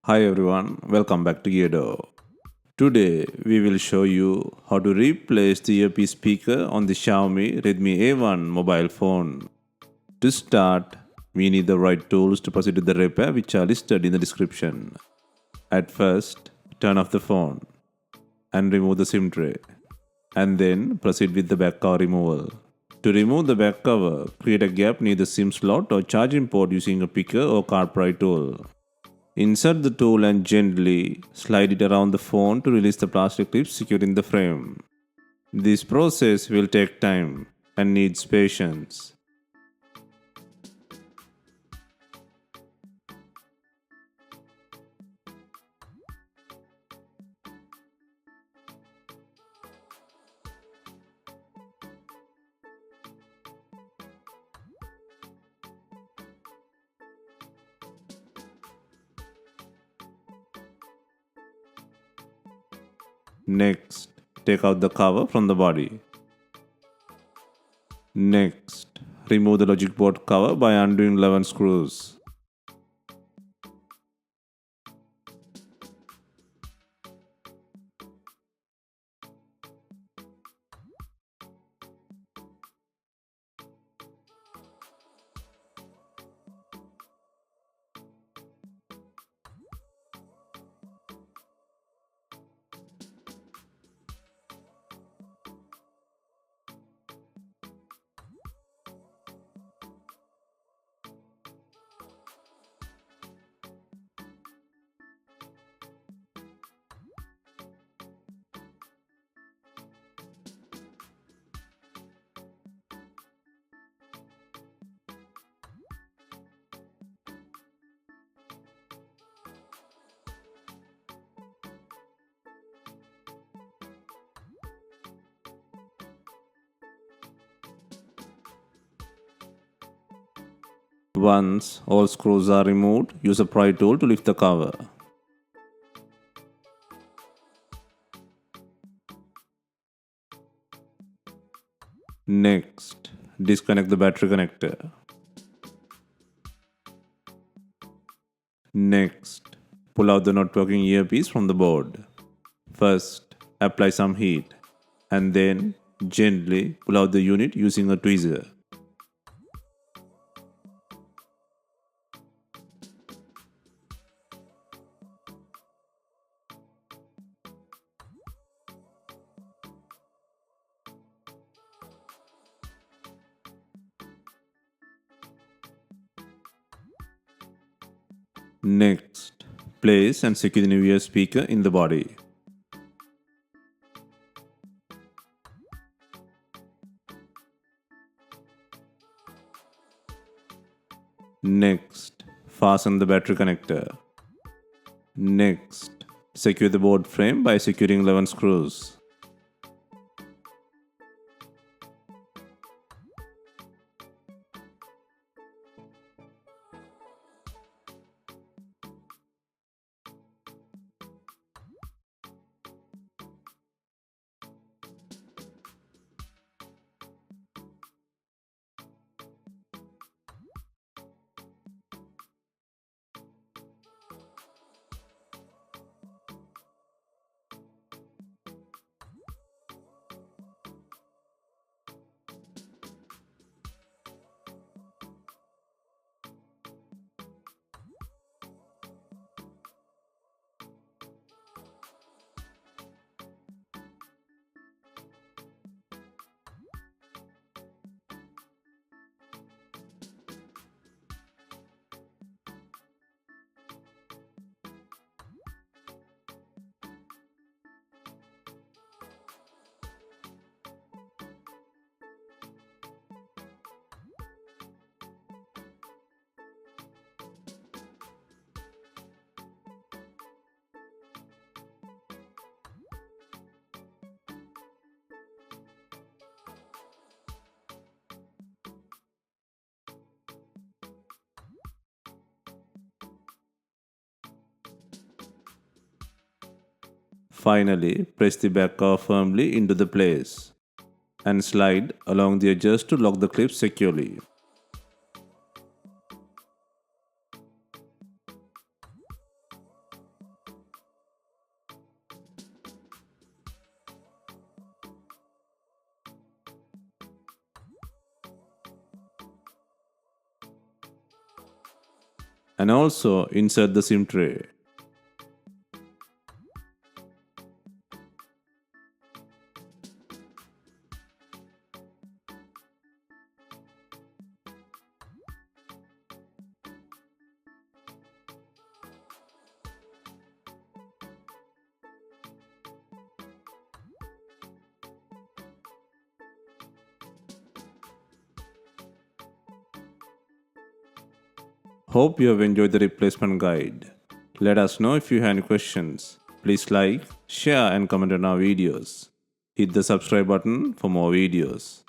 Hi everyone, welcome back to Gedo. Today we will show you how to replace the earpiece speaker on the Xiaomi Redmi A1 mobile phone. To start, we need the right tools to proceed with the repair which are listed in the description. At first, turn off the phone and remove the SIM tray, and then proceed with the back cover removal. To remove the back cover, create a gap near the SIM slot or charging port using a picker or car pry tool. Insert the tool and gently slide it around the phone to release the plastic clip securing the frame. This process will take time and needs patience. Next, take out the cover from the body. Next, remove the logic board cover by undoing 11 screws. Once all screws are removed, use a pry tool to lift the cover. Next, disconnect the battery connector. Next, pull out the not working earpiece from the board. First, apply some heat and then gently pull out the unit using a tweezer. Next, place and secure the new ear speaker in the body. Next, fasten the battery connector. Next, secure the board frame by securing 11 screws. Finally, press the back cover firmly into the place and slide along the edges to lock the clip securely. and also insert the SIM tray. Hope you have enjoyed the replacement guide. Let us know if you have any questions. Please like, share and comment on our videos. Hit the subscribe button for more videos.